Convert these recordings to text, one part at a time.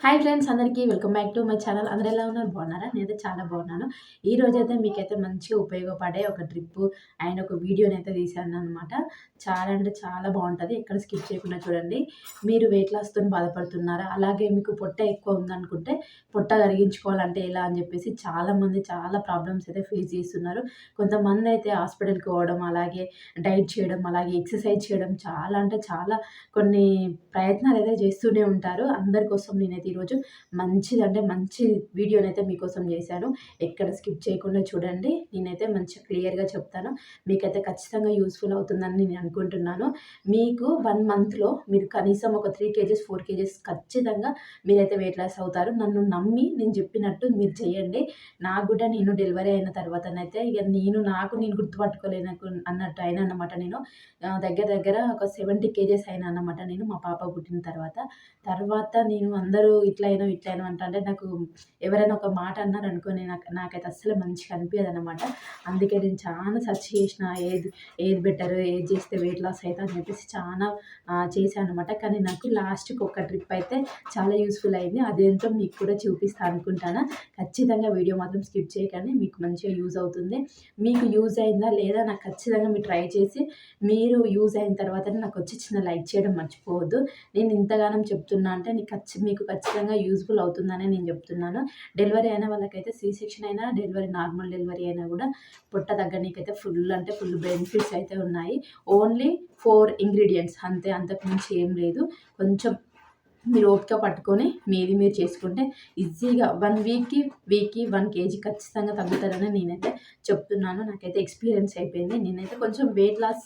Hi friends అందరికీ welcome back to my channel. అందరూ ఎలా ఉన్నారు? బాగున్నారా? నేనైతే చాలా బాగున్నాను. ఈ రోజైతే మీకైతే మంచిగా ఉపయోగపడే ఒక ట్రిప్పు అండ్ ఒక వీడియోనైతే తీశాననమాట. చాలా అంటే చాలా బాగుంటది. ఎక్కడ స్కిప్ చేయకుండా చూడండి. మీరు వెయిట్ లాస్‌తోని బాధపడుతున్నారా? అలాగే మీకు పొట్ట ఎక్కువ ఉందనుకుంటే పొట్ట కరిగించుకోవాలంటే ఎలా అని చెప్పేసి చాలామంది చాలా ప్రాబ్లమ్స్ అయితే ఫేస్ చేస్తున్నారు. కొంతమందైతే హాస్పిటల్‌కి పోవడం, అలాగే డైట్ చేయడం, అలాగే ఎక్సర్సైజ్ చేయడం చాలా అంటే చాలా కొన్ని ప్రయత్నాలైతే చేస్తూనే ఉంటారు. అందరి కోసం నేనైతే ఈరోజు మంచి వీడియోనైతే మీకోసం చేశాను. ఎక్కడ స్కిప్ చేయకుండా చూడండి. నేనైతే మంచిగా క్లియర్‌గా చెప్తాను. మీకైతే ఖచ్చితంగా యూజ్‌ఫుల్ అవుతుందని నేను అనుకుంటున్నాను. మీకు 1 మంత్‌లో మీరు కనీసం ఒక 3 కేజీస్, 4 కేజీస్ ఖచ్చితంగా మీరైతే వెయిట్ లాస్ అవుతారు. నన్ను నమ్మి నేను చెప్పినట్టు మీరు చేయండి. నాకు గూడా నేను డెలివరీ అయిన తర్వాతనైతే ఇగ నేను గుర్తుపట్టుకోలేనకు అన్నట్టు అయినానన్నమాట నేను. దగ్గర దగ్గర ఒక 70 కేజెస్ అయినానన్నమాట నేను మా పాప పుట్టిన తర్వాత. తర్వాత నేను అందరూ ఇట్లా అయినావు అంటంటే నాకు ఎవరైనా ఒక మాట అన్నారనుకోని నాకైతే అస్సలు మంచిగా అనిపియదనమాట. అందుకే నేను చాలా సెర్చ్ చేసిన ఏది బెటర్, ఏది చేస్తే వెయిట్ లాస్ అయితా అని చెప్పేసి చాలా చేశాననమాట. కానీ నాకు లాస్ట్‌కి ఒక ట్రిప్ అయితే చాలా యూజ్‌ఫుల్ అయింది. అదేంటో మీకు కూడా చూపిస్తా అనుకుంటాను. ఖచ్చితంగా వీడియో మాత్రం స్కిప్ చేయకండి. మీకు మంచిగా యూజ్ అవుతుంది. మీకు యూజ్ అయిందా లేదా నాకు ఖచ్చితంగా మీరు ట్రై చేసి మీరు యూజ్ అయిన తర్వాతనే నాకొచ్చి చిన్న లైక్ చేయడం మర్చిపోవద్దు. నేను ఇంతగానం చెప్తున్నా అంటే మీకు ఖచ్చితంగా యూజ్‌ఫుల్ అవుతుందనే నేను చెప్తున్నాను. డెలివరీ అయిన వాళ్ళకైతే సి సెక్షన్ అయినా, నార్మల్ డెలివరీ అయినా కూడా పొట్ట తగ్గనీకైతే ఫుల్ అంటే ఫుల్ బెనిఫిట్స్ అయితే ఉన్నాయి. ఓన్లీ 4 ఇంగ్రీడియెంట్స్ అంతే. అంతకు మించి ఏం లేదు. కొంచెం మీరు ఓపిక పట్టుకొని మీరు చేసుకుంటే ఈజీగా 1 వీక్‌కి 1 కేజీ ఖచ్చితంగా తగ్గుతారని నేనైతే చెప్తున్నాను. నాకైతే ఎక్స్‌పీరియన్స్ అయిపోయింది. నేనైతే కొంచెం వెయిట్ లాస్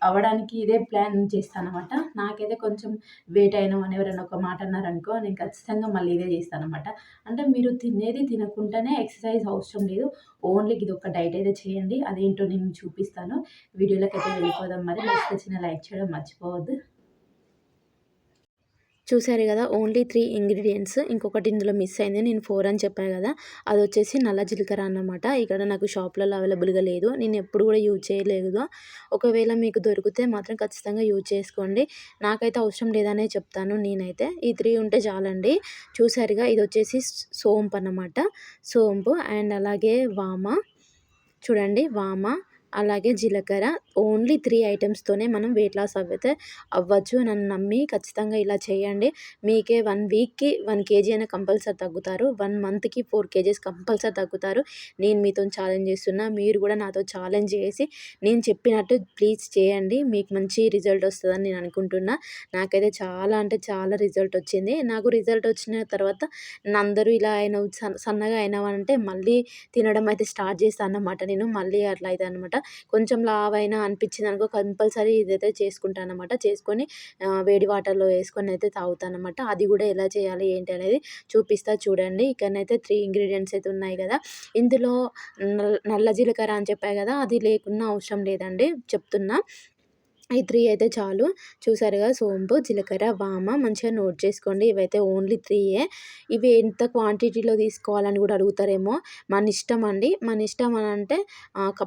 అవ్వడానికి ఇదే ప్లాన్ చేస్తాననమాట. నాకైతే కొంచెం వెయిట్ అయినావు అని ఎవరైనా ఒక మాట అన్నారనుకో, నేను ఖచ్చితంగా మళ్ళీ ఇదే చేస్తాననమాట. అంటే మీరు తినేది తినకుండానే ఎక్సర్సైజ్ అవసరం లేదు. ఓన్లీ ఇదొక డైట్ అయితే చేయండి. అదేంటో నేను చూపిస్తాను. వీడియోలోకైతే వెళ్ళిపోదాం మరి. నచ్చితే చిన్న లైక్ చేయడం మర్చిపోవద్దు. చూసారు కదా, ఓన్లీ 3 ఇంగ్రీడియంట్స్. ఇంకొకటి ఇందులో మిస్ అయింది. నేను 4 అని చెప్పాను కదా, అదొచ్చేసి నల్ల జీలకర్ర అన్నమాట. ఇక్కడ నాకు షాప్‌లలో అవైలబుల్‌గా లేదు. నేను ఎప్పుడు కూడా యూజ్ చేయలేదు. ఒకవేళ మీకు దొరికితే మాత్రం ఖచ్చితంగా యూజ్ చేసుకోండి. నాకైతే అవసరం లేదనే చెప్తాను నేనైతే. ఈ 3 ఉంటే చాలండి. చూసారుగా, ఇదొచ్చేసి సోంపు అన్నమాట. సోంపు అండ్ అలాగే చూడండి, అలాగే జీలకర్ర. ఓన్లీ 3 ఐటెమ్స్‌తోనే మనం వెయిట్ లాస్ అవ్వచ్చు. నన్ను నమ్మి ఖచ్చితంగా ఇలా చేయండి. మీకే 1 వీక్‌కి 1 కేజీ అయినా కంపల్సరీ తగ్గుతారు. 1 మంత్‌కి 4 కేజీస్ కంపల్సరీ తగ్గుతారు. నేను మీతోని ఛాలెంజ్ చేస్తున్నా. మీరు కూడా నాతో ఛాలెంజ్ చేసి నేను చెప్పినట్టు ప్లీజ్ చేయండి. మీకు మంచి రిజల్ట్ వస్తదని నేను అనుకుంటున్నా. నాకైతే చాలా అంటే చాలా రిజల్ట్ వచ్చింది. నాకు రిజల్ట్ వచ్చిన తర్వాత అందరూ ఇలా అయినావు, సన్నగా అయినావంటే మళ్ళీ తినడం అయితే స్టార్ట్ చేశానన్నమాట నేను. మళ్ళీ అట్లా అయితదనమాట. కొంచెం లావైనా అనిపించిందనుకో కంపల్సరీ ఇదైతే చేసుకుంటానన్నమాట. చేసుకొని వేడి వాటర్‌లో వేసుకొని అయితే తాగుతానన్నమాట. అది కూడా ఎలా చేయాలి ఏంటి అనేది చూపిస్తా చూడండి. ఇక్కడనైతే 3 ఇంగ్రీడియెంట్స్ అయితే ఉన్నాయి కదా. ఇందులో నల్ల జీలకర్ర అని చెప్పా కదా, అది లేకున్నా అవసరం లేదండి, చెప్తున్నా. ఈ 3 అయితే చాలు. చూసారుగా, సోంపు, జీలకర్ర, మంచిగా నోట్ చేసుకోండి. ఇవైతే ఓన్లీ 3 ఇవి ఎంత క్వాంటిటీలో తీసుకోవాలని కూడా అడుగుతారేమో. మన ఇష్టం అండి. మన ఇష్టం అని అంటే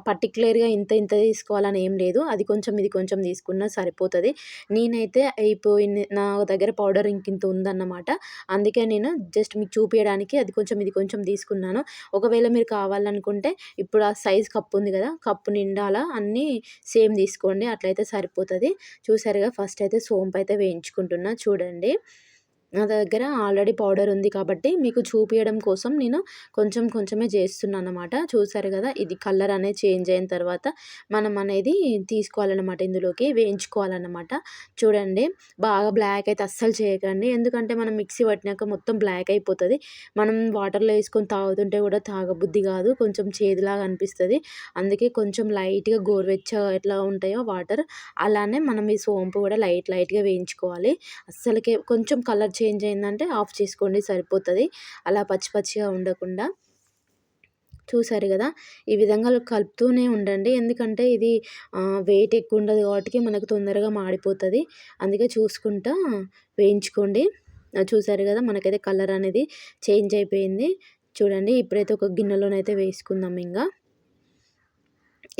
పర్టిక్యులర్‌గా ఇంత ఇంత తీసుకోవాలని ఏం లేదు. అది కొంచెం ఇది కొంచెం తీసుకున్నా సరిపోతది. నేనైతే నా దగ్గర పౌడర్ ఇంకింత ఉందన్నమాట. అందుకే నేను జస్ట్ మీకు చూపియడానికి అది కొంచెం ఇది కొంచెం తీసుకున్నాను. ఒకవేళ మీరు కావాలనుకుంటే ఇప్పుడు ఆ సైజ్ కప్ ఉంది కదా, కప్పు నిండాలా అన్నీ సేమ్ తీసుకోండి. అట్లయితే సరిపోతది. చూసారుగా, ఫస్ట్ అయితే సోంపైతే వేయించుకుంటున్నా చూడండి. నా దగ్గర ఆల్రెడీ పౌడర్ ఉంది కాబట్టి మీకు చూపియడం కోసం నేను కొంచెం కొంచెమే చేస్తున్నానన్నమాట. చూసారు కదా, ఇది కలర్ అనేది చేంజ్ అయిన తర్వాత మనం అనేది తీసుకోవాలన్నమాట, ఇందులోకి వేయించుకోవాలన్నమాట. చూడండి, బాగా బ్లాక్ అయితే అస్సలు చేయకండి. ఎందుకంటే మనం మిక్సీ పట్టినాక మొత్తం బ్లాక్ అయిపోతది. మనం వాటర్‌లో వేసుకొని తాగుతుంటే కూడా తాగబుద్ధి కాదు. కొంచెం చేదులాగా అనిపిస్తది. అందుకే కొంచెం లైట్‌గా గోరువెచ్చగా ఎట్లా ఉంటాయో వాటర్, అలానే మనం ఈ సోంపు కూడా లైట్‌గా వేయించుకోవాలి. అస్సలకే కొంచెం కలర్ చేంజ్ అయిందంటే ఆఫ్ చేసుకోండి, సరిపోతది. అలా పచ్చి పచ్చిగా ఉండకుండా. చూసారు గదా, ఈ విధంగా కలుపుతూనే ఉండండి. ఎందుకంటే ఇది వెయిట్ ఎక్కువ ఉండదు కాబట్టికి మనకు తొందరగా మాడిపోతది. అందుకే చూసుకుంటా వేయించుకోండి. చూసారు గదా, మనకైతే కలర్ అనేది చేంజ్ అయిపోయింది. చూడండి, ఇప్పుడైతే ఒక గిన్నెలోనైతే వేసుకుందాం ఇంగా.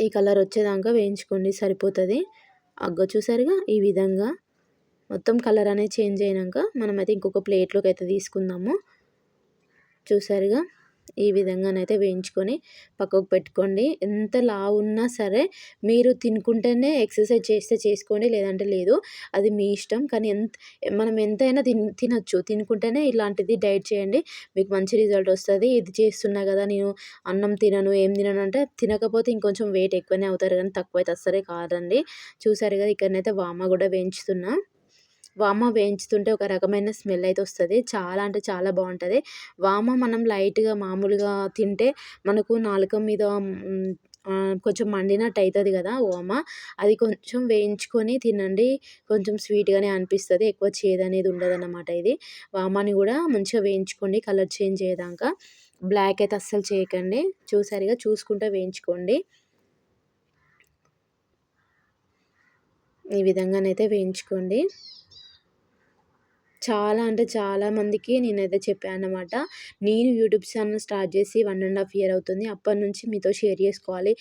ఈ కలర్ వచ్చేదాకా వేయించుకోండి, సరిపోతది. చూసారుగా, ఈ విధంగా మొత్తం కలర్ అనేది చేంజ్ అయినాక మనమైతే ఇంకొక ప్లేట్లోకి అయితే తీసుకుందాము. చూసారుగా ఈ విధంగానైతే వేయించుకొని పక్కకు పెట్టుకోండి. ఎంత లావున్నా సరే మీరు తినుకుంటేనే ఎక్సర్సైజ్ చేస్తే చేసుకోండి, లేదంటే లేదు. అది మీ ఇష్టం. కానీ మనం ఎంతైనా తినొచ్చు. తినుకుంటేనే ఇలాంటిది డైట్ చేయండి. మీకు మంచి రిజల్ట్ వస్తది. ఇది చేస్తున్నా కదా నేను అన్నం తినను, ఏం తినను అంటే తినకపోతే ఇంకొంచెం వెయిట్ ఎక్కువనే అవుతారు కానీ తక్కువైతే అస్సలే కాదండి. చూసారు కదా ఇక్కడనైతే వామ కూడా వేయించుతున్నా. వామ వేయించుతుంటే ఒక రకమైన స్మెల్ అయితే వస్తది. చాలా అంటే చాలా బావుంటది. వామ మనం లైట్‌గా మామూలుగా తింటే మనకు నాలుక మీద కొంచెం మండినట్టు అయితది గదా వామ. అది కొంచెం వేయించుకొని తినండి. కొంచెం స్వీట్‌గానే అనిపిస్తది. ఎక్కువ చేదనేది ఉండదన్నమాట ఇది. వామాని గూడా మంచిగా వేయించుకోండి కలర్ చేంజ్ అయ్యేదాకా. బ్లాక్ అయితే అస్సలు చేయకండి. చూసారుగా చూసుకుంటా వేయించుకోండి. ఈ విధంగానైతే వేయించుకోండి. చాలా అంటే చాలా మందికి నేనైతే చెప్పాననమాట. నేను యూట్యూబ్ ఛానల్ స్టార్ట్ చేసి 1½ ఇయర్ అవుతుంది. అప్పటినుంచి మీతో షేర్ చేసుకోవాలి.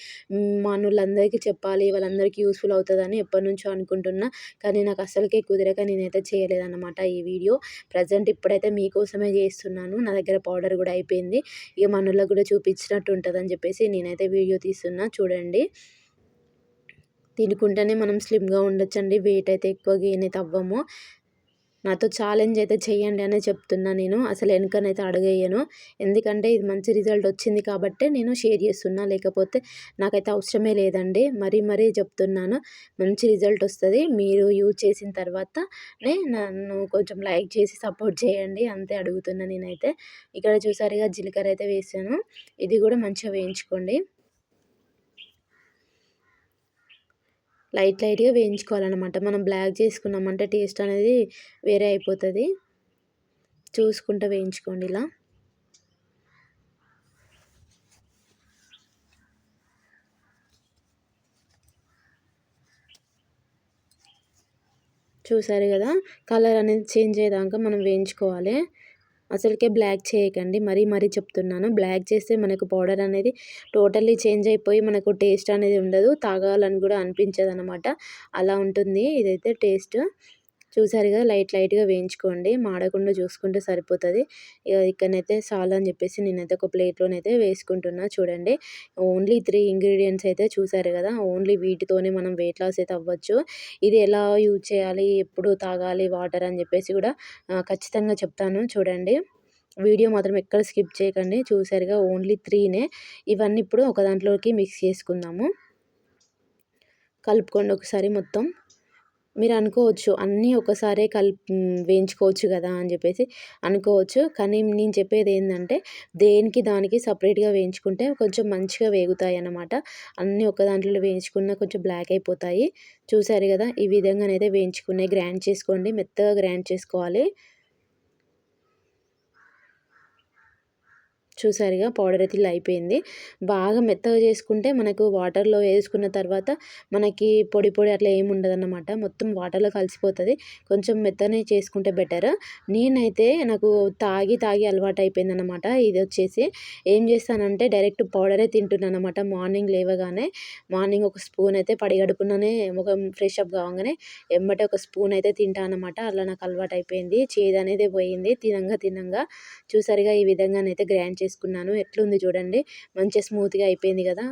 మనోళ్ళందరికీ చెప్పాలి. వాళ్ళందరికీ యూజ్‌ఫుల్ అవుతదని ఎప్పటినుంచో అనుకుంటున్నా. కానీ నాకు అస్సలకే కుదరక నేనైతే చేయలేదన్నమాట ఈ వీడియో. ప్రెజెంట్ ఇప్పుడైతే మీకోసమే చేస్తున్నాను. నా దగ్గర పౌడర్ కూడా అయిపోయింది. ఇక మనోళ్ళకి కూడా చూపించినట్టు ఉంటదని చెప్పేసి నేనైతే వీడియో తీస్తున్నా చూడండి. తినుకుంటేనే మనం స్లిమ్‌గా ఉండొచ్చండి. వెయిట్ అయితే ఎక్కువ గెయిన్ అయితే అవ్వము. నాతో ఛాలెంజ్ అయితే చేయండి అనే చెప్తున్నా నేను. అసలు వెనకనైతే అడుగేయను. ఎందుకంటే ఇది మంచి రిజల్ట్ వచ్చింది కాబట్టే నేను షేర్ చేస్తున్నా. లేకపోతే నాకైతే అవసరమే లేదండి. మరీ మరీ చెప్తున్నాను. మంచి రిజల్ట్ వస్తది. మీరు యూజ్ చేసిన తర్వాతనే నన్ను కొంచెం లైక్ చేసి సపోర్ట్ చేయండి. అంతే అడుగుతున్నా నేనైతే. ఇక్కడ చూసారుగా జీలకర్ర అయితే వేసాను. ఇది కూడా మంచిగా వేయించుకోండి. లైట్‌గా వేయించుకోవాలనమాట. మనం బ్లాక్ చేసుకున్నామంటే టేస్ట్ అనేది వేరే అయిపోతది. చూసుకుంటా వేయించుకోండి ఇలా. చూసారు గదా! కలర్ అనేది చేంజ్ అయ్యేదాకా మనం వేయించుకోవాలి. అసలుకే బ్లాక్ చేయకండి. మరీ చెప్తున్నాను. బ్లాక్ చేస్తే మనకు పౌడర్ అనేది టోటల్లీ చేంజ్ అయిపోయి మనకు టేస్ట్ అనేది ఉండదు. తాగాలని కూడా అనిపించదనమాట. అలా ఉంటుంది ఇదైతే టేస్ట్. చూసారుగా లైట్‌గా వేయించుకోండి. మాడకుండా చూసుకుంటే సరిపోతది. ఇగ ఇక్కడనైతే చాలని చెప్పేసి నేనైతే ఒక ప్లేట్‌లోనైతే వేసుకుంటున్నా చూడండి. ఓన్లీ 3 ఇంగ్రీడియెంట్స్ అయితే చూసారు గదా! ఓన్లీ వీటితోనే మనం వెయిట్ లాస్ అయితే అవ్వచ్చు. ఇది ఎలా యూజ్ చేయాలి, ఎప్పుడు తాగాలి వాటర్ అని చెప్పేసి కూడా ఖచ్చితంగా చెప్తాను చూడండి. వీడియో మాత్రం ఎక్కడ స్కిప్ చేయకండి. చూసారుగా ఓన్లీ 3నే. ఇవన్నీ ఇప్పుడు ఒక దాంట్లోకి మిక్స్ చేసుకుందాము. కలుపుకోండి ఒకసారి మొత్తం. మీరు అనుకోవచ్చు అన్నీ ఒకసారే వేయించుకోవచ్చు గదా అని జెప్పేసి అనుకోవచ్చు. కానీ నేను చెప్పేదేందంటే దేనికి దానికి సపరేట్‌గా వేయించుకుంటే కొంచెం మంచిగా వేగుతాయన్నమాట. అన్నీ ఒక దాంట్లో వేయించుకున్నా కొంచెం బ్లాక్ అయిపోతాయి. చూసారు గదా! ఈ విధంగానైతే వేయించుకున్నయి గ్రైండ్ చేసుకోండి. మెత్తగా గ్రైండ్ చేసుకోవాలి. చూసారుగా పౌడర్ అయితే ఇలా అయిపోయింది. బాగా మెత్తగా చేసుకుంటే మనకు వాటర్‌లో వేసుకున్న తర్వాత మనకి పొడి అట్లా ఏమి ఉండదన్నమాట. మొత్తం వాటర్‌లో కలిసిపోతది. కొంచెం మెత్తనే చేసుకుంటే బెటర్. నేనైతే నాకు తాగి అలవాటయిపోయిందన్నమాట. ఇదొచ్చేసి ఏం చేస్తానంటే డైరెక్ట్ పౌడరే తింటున్నానన్నమాట. మార్నింగ్ లేవగానే మార్నింగ్ ఒక స్పూన్ అయితే పడిగడుపుననే ముఖం ఫ్రెష్ అప్ కావంగానే ఎమ్మటే ఒక స్పూన్ అయితే తింటా అన్నమాట. అలా నాకు అలవాటయిపోయింది. చేదనేదే పోయింది తినంగా. చూసారుగా ఈ విధంగానైతే గ్రైండ్ చేసుకున్నాను. ఎట్లుంది చూడండి. మంచిగా స్మూత్‌గా అయిపోయింది కదా!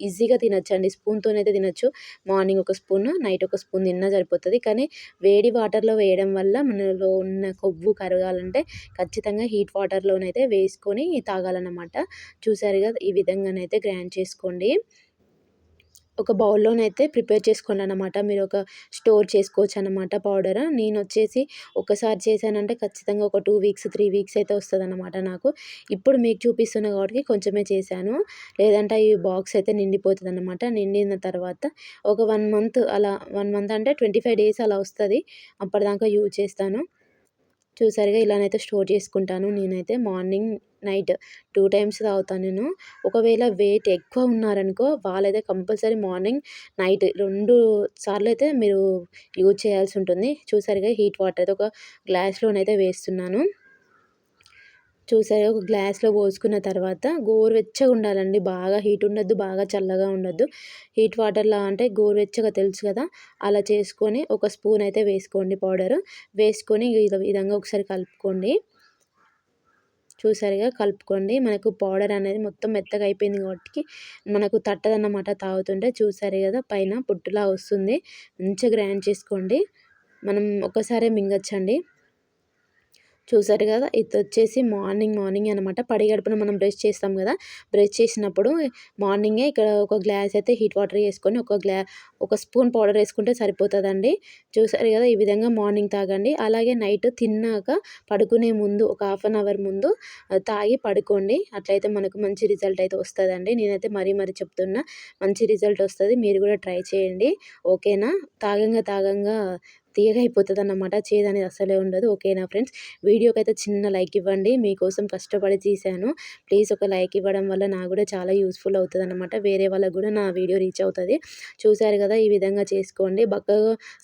ఈజీగా తినొచ్చండి. స్పూన్‌తోనైతే తినొచ్చు. మార్నింగ్ ఒక స్పూన్, నైట్ ఒక స్పూన్ తిన్నా సరిపోతది. కానీ వేడి వాటర్‌లో వేయడం వల్ల మనలో ఉన్న కొవ్వు కరగాలంటే ఖచ్చితంగా హీట్ వాటర్‌లోనైతే వేసుకొని తాగాలన్నమాట. చూసారుగా ఈ విధంగానైతే గ్రైండ్ చేసుకోండి. ఒక బౌల్‌లోనైతే ప్రిపేర్ చేసుకోండనమాట. మీరొక స్టోర్ చేసుకోవచ్చనమాట పౌడర్. నేనొచ్చేసి ఒక్కసారి చేశానంటే ఖచ్చితంగా ఒక 2 వీక్స్, 3 వీక్స్ అయితే వస్తదనమాట నాకు. ఇప్పుడు మీకు చూపిస్తున్నా కాబట్టికి కొంచెమే చేశాను. లేదంటే ఈ బాక్స్ అయితే నిండిపోతదనమాట. నిండిన తర్వాత ఒక 1 మంత్ అలా 1 మంత్ అంటే 25 డేస్ అలా వస్తది. అప్పటిదాకా యూజ్ చేస్తాను. చూసారుగా ఇలానైతే స్టోర్ చేసుకుంటాను నేనైతే మార్నింగ్, నైట్ 2 టైమ్స్ తాగుతాను నేను. ఒకవేళ వెయిట్ ఎక్కువ ఉన్నారనుకో వాళ్ళైతే కంపల్సరీ మార్నింగ్, నైట్ 2 సార్లయితే మీరు యూజ్ చేయాల్సి ఉంటుంది. చూసారుగా హీట్ వాటర్ అయితే ఒక గ్లాస్‌లోనైతే వేస్తున్నాను. చూసారా ఒక గ్లాస్‌లో పోసుకున్న తర్వాత గోరువెచ్చగా ఉండాలండి. బాగా హీట్ ఉండొద్దు, బాగా చల్లగా ఉండొద్దు. హీట్ వాటర్‌లా అంటే గోరువెచ్చగా తెలుసు కదా! అలా చేసుకొని ఒక స్పూన్ అయితే వేసుకోండి పౌడరు. వేసుకొని ఈ విధంగా ఒకసారి కలుపుకోండి. చూసారుగా కలుపుకోండి. మనకు పౌడర్ అనేది మొత్తం మెత్తగా అయిపోయింది కాబట్టికి మనకు తట్టదన్నమాట తాగుతుంటే. చూసారు కదా పైన పొట్టులా వస్తుంది. మంచిగా గ్రైండ్ చేసుకోండి. మనం ఒక్కసారే మింగొచ్చండి. చూసారు కదా! ఇదొచ్చేసి మార్నింగే అనమాట. పడిగడుపున మనం బ్రష్ చేస్తాం కదా! బ్రష్ చేసినప్పుడు మార్నింగే ఇక్కడ ఒక గ్లాస్ అయితే హీట్ వాటర్ చేసుకొని ఒక స్పూన్ పౌడర్ వేసుకుంటే సరిపోతదండి. చూసారు కదా! ఈ విధంగా మార్నింగ్ తాగండి. అలాగే నైట్ తిన్నాక పడుకునే ముందు ఒక హాఫ్ అన్ అవర్ ముందు తాగి పడుకోండి. అట్లయితే మనకు మంచి రిజల్ట్ అయితే వస్తదండి. నేనైతే మరీ చెప్తున్నా. మంచి రిజల్ట్ వస్తది. మీరు కూడా ట్రై చేయండి. ఓకేనా? తాగంగా తియ్యగా అయిపోతదన్నమాట. చేదనేది అస్సలే ఉండదు. ఓకేనా ఫ్రెండ్స్? వీడియోకైతే చిన్న లైక్ ఇవ్వండి. మీకోసం కష్టపడి తీశాను. ప్లీజ్ ఒక లైక్ ఇవ్వడం వల్ల నాకు కూడా చాలా యూజ్‌ఫుల్ అవుతదనమాట. వేరే వాళ్ళకి కూడా నా వీడియో రీచ్ అవుతది. చూసారు కదా! ఈ విధంగా చేసుకోండి.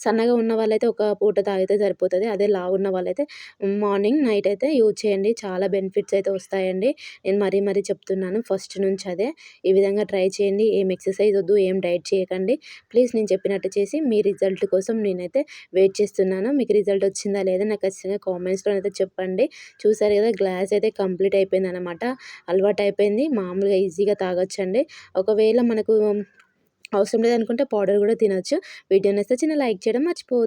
సన్నగా ఉన్న వాళ్ళైతే ఒక పూట తాగితే సరిపోతది. అదే లావున్న వాళ్ళైతే మార్నింగ్, నైట్ అయితే యూజ్ చేయండి. చాలా బెనిఫిట్స్ అయితే వస్తాయండి. నేను మరీ చెప్తున్నాను ఫస్ట్ నుంచి అదే. ఈ విధంగా ట్రై చేయండి. ఏం ఎక్సర్సైజ్ వద్దు, ఏం డైట్ చేయకండి. ప్లీజ్ నేను చెప్పినట్టు చేసి మీ రిజల్ట్ కోసం నేనైతే వెయిట్ చేస్తున్నాను. మీకు రిజల్ట్ వచ్చిందా లేదా నాకు ఖచ్చితంగా కామెంట్స్‌లో అయితే చెప్పండి. చూసారు కదా! గ్లాస్ అయితే కంప్లీట్ అయిపోయిందనమాట. అలవాటయిపోయింది. మామూలుగా ఈజీగా తాగొచ్చండి. ఒకవేళ మనకు అవసరం లేదనుకుంటే పౌడర్ కూడా తినొచ్చు. వీడియో నచ్చితే చిన్న లైక్ చేయడం మర్చిపోవద్దు.